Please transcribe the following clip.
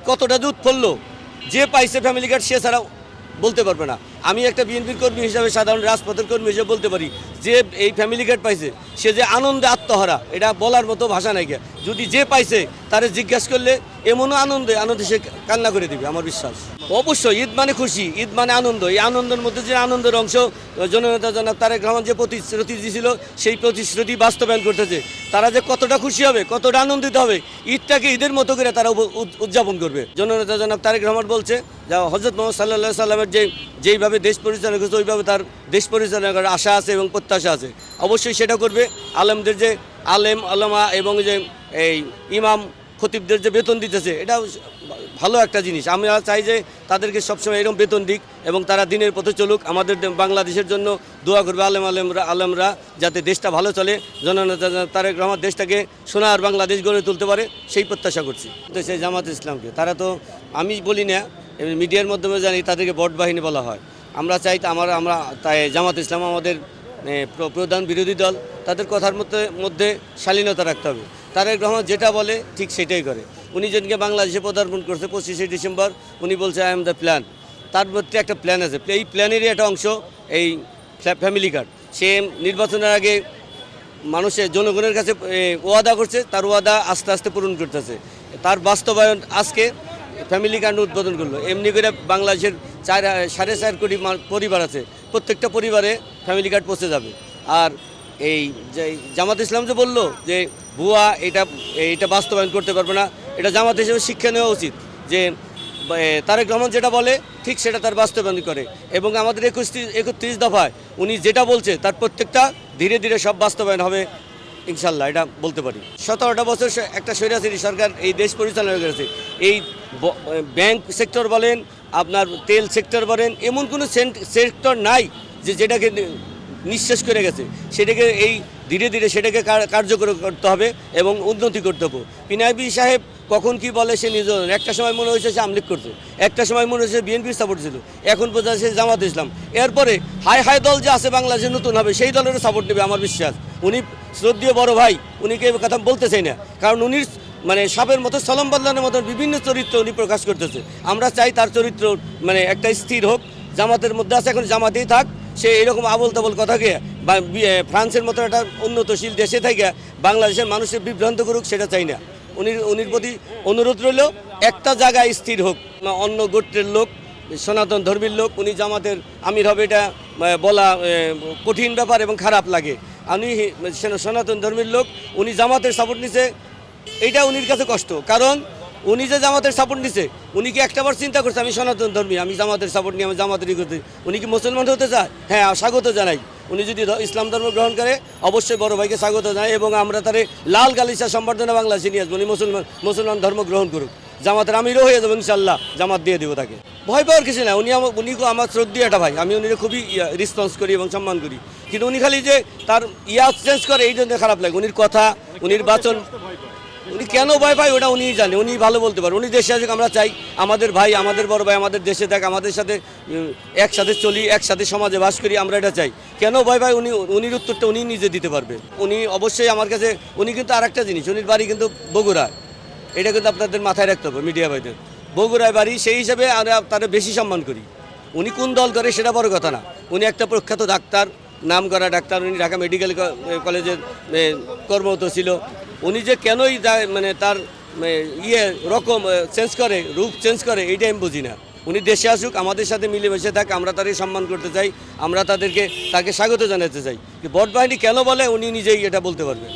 কতটা দুধ ফললো, যে পাইছে ফ্যামিলি কার্ড সে ছাড়া বলতে পারবে না। আমি একটা বিএনপির কর্মী হিসাবে, সাধারণ রাজপথের কর্মী হিসেবে বলতে পারি যে এই ফ্যামিলি কার্ড পাইছে সে যে আনন্দে আত্মহারা, এটা বলার মতো ভাষা নাই। যদি যে পাইছে তারে জিজ্ঞাসা করলে এমনও আনন্দে সে কান্না করে দিবে, আমার বিশ্বাস। অবশ্যই ঈদ মানে খুশি, ঈদ মানে আনন্দ। এই আনন্দের মধ্যে যে আনন্দের অংশ জননেতা জনাব তারেক রহমান যে প্রতিশ্রুতি দিয়েছিল সেই প্রতিশ্রুতি বাস্তবায়ন করতেছে। তারা যে কতটা খুশি হবে, কতটা আনন্দিত হবে, ঈদটাকে ঈদের মতো করে তারা উদযাপন করবে। জননেতা জনাব তারেক রহমান বলছে যা হযরত মুহাম্মদ সাল্লাল্লাহু আলাইহি সাল্লামের যেইভাবে দেশ পরিচালনা করছে ওইভাবে তার দেশ পরিচালনা করার আশা আছে এবং প্রত্যাশা আছে। অবশ্যই সেটা করবে। আলেমদের যে আলেম আলেমা এবং যে এই ইমাম খতিবদের যে বেতন দিতেছে, এটা ভালো একটা জিনিস। আমরা চাই যে তাদেরকে সবসময় এরকম বেতন দিক এবং তারা দিনের পথে চলুক। আমাদের বাংলাদেশের জন্য দোয়া করবে আলেমরা, যাতে দেশটা ভালো চলে। জননেতা তারেক রহমান দেশটাকে সোনার বাংলাদেশ গড়ে তুলতে পারে, সেই প্রত্যাশা করছি। তো সেই জামাত ইসলামকে তারা তো, আমি বলি না, মিডিয়ার মাধ্যমে জানি তাদেরকে ভোট বাহিনী বলা হয়। আমরা চাই আমরা তাই জামাত ইসলাম আমাদের প্রধান বিরোধী দল, তাদের কথার মধ্যে শালীনতা রাখতে হবে। তারেক রহমান যেটা বলে ঠিক সেটাই করে। উনি যেদিনকে বাংলাদেশে পদার্পণ করছে 25শে ডিসেম্বর, উনি বলছে আই এম দ্য প্ল্যান। তার মধ্যে একটা প্ল্যান আছে, এই প্ল্যানেরই একটা অংশ এই ফ্যামিলি কার্ড। সে নির্বাচনের আগে মানুষের জনগণের কাছে ওয়াদা করছে, তার ওয়াদা আস্তে আস্তে পূরণ করতেছে। তার বাস্তবায়ন আজকে ফ্যামিলি কার্ড উদ্বোধন করলো। এমনি করে বাংলাদেশের 4.5 কোটি পরিবার আছে, প্রত্যেকটা পরিবারে ফ্যামিলি কার্ড পৌঁছে যাবে। আর এই যে জামাত ইসলাম যে বললো যে ভুয়া, এটা বাস্তবায়ন করতে পারবে না, এটা জামাত হিসেবে শিক্ষা নেওয়া উচিত যে তারেক রহমান যেটা বলে ঠিক সেটা তার বাস্তবায়ন করে। এবং আমাদের 31 দফায় উনি যেটা বলছে তার প্রত্যেকটা ধীরে ধীরে সব বাস্তবায়ন হবে ইনশাল্লাহ, এটা বলতে পারি। 17টা বছর একটা স্বৈরাচারী সরকার এই দেশ পরিচালনা করেছে। এই ব্যাংক সেক্টর বলেন, আপনার তেল সেক্টর বলেন, এমন কোনো সেক্টর নাই যেটাকে নিঃশেষ করে গেছে। সেটাকে ধীরে ধীরে সেটাকে কার্যকর করতে হবে এবং উন্নতি করতে হবে। পিনাকি সাহেব কখন কি বলে সে নিজের, একটা সময় মনে হয়েছে সে আমলিক করছে, একটা সময় মনে হয়েছে বিএনপির সাপোর্ট ছিল, এখন পর্যন্ত সে জামাত ইসলাম। এরপরে হাই দল যে আছে বাংলাদেশে নতুন হবে, সেই দলেরও সাপোর্ট নেবে আমার বিশ্বাস। উনি শ্রদ্ধেয় বড় ভাই, উনিকে কথা বলতে চাই না, কারণ উনি সাপের মতো সলম বদলানের মতো বিভিন্ন চরিত্র উনি প্রকাশ করতেছে। আমরা চাই তার চরিত্র একটা স্থির হোক। জামাতের মধ্যে আছে, এখন জামাতেই থাক। সে এরকম আবল তাবল কথাকে বা ফ্রান্সের মতো একটা উন্নতশীল দেশে থেকে বাংলাদেশের মানুষের বিভ্রান্ত করুক, সেটা চাই না। উনির প্রতি অনুরোধ রইল একটা জায়গায় স্থির হোক। অন্য গোত্রের লোক, সনাতন ধর্মীর লোক উনি জামাতের আমির হবে, এটা বলা কঠিন ব্যাপার এবং খারাপ লাগে। উনি সনাতন ধর্মীর লোক, উনি জামাতের সাপোর্ট নিছে, এইটা উনির কাছে কষ্ট। কারণ উনি যে জামাতের সাপোর্ট নিছে, উনি কি একটাবার চিন্তা করছে আমি সনাতন ধর্মী, আমি জামাতের সাপোর্ট নিয়ে আমি জামাতেরই করতে? উনি কি মুসলমান হতে চায়? হ্যাঁ, স্বাগত জানাই। উনি যদি ইসলাম ধর্ম গ্রহণ করে অবশ্যই বড় ভাইকে স্বাগত জানাই এবং আমরা তারে লাল গালিচা সম্বর্ধনা বাংলাদেশে নিয়ে আসবো। উনি মুসলমান ধর্ম গ্রহণ করুক, জামাতের আমিরও হয়ে যাবো ইনশাল্লাহ, জামাত দিয়ে দেবো তাকে। ভয় পাওয়ার কিছু না। উনি আমার শ্রদ্ধেয় একটা ভাই, আমি উনি খুবই রেসপন্স করি এবং সম্মান করি। কিন্তু উনি খালি যে তার চেঞ্জ করে, এই জন্য খারাপ লাগে। উনির কথা, উনির বাচন, উনি কেন ভয় পায় ওটা উনিই জানে, উনি ভালো বলতে পারে। উনি দেশে আসুক, আমরা চাই আমাদের ভাই, আমাদের বড় ভাই আমাদের দেশে থাক, আমাদের সাথে একসাথে চলি, একসাথে সমাজে বাস করি, আমরা এটা চাই। কেন ভয় পায় উনির উত্তরটা উনি নিজে দিতে পারবে। উনি অবশ্যই আমার কাছে, উনি কিন্তু আর একটা জিনিস, উনির বাড়ি কিন্তু বগুড়ায়, এটা কিন্তু আপনাদের মাথায় রাখতে হবে মিডিয়া ভাইদের। বগুড়ায় বাড়ি, সেই হিসাবে আমরা তাদের বেশি সম্মান করি। উনি কোন দল করে সেটা বড় কথা না, উনি একটা প্রখ্যাত ডাক্তার, নাম করা ডাক্তার। উনি ঢাকা মেডিকেল কলেজের কর্মরত ছিল। উনি যে কেনই তার রকম চেঞ্জ করে, রূপ চেঞ্জ করে, এইটা আমি বুঝি না। উনি দেশে আসুক, আমাদের সাথে মিলেমিশে থাক, আমরা তাকে সম্মান করতে চাই, আমরা তাকে স্বাগত জানাতে চাই। ভোট বাহিনী কেন বলে উনি নিজেই এটা বলতে পারবে।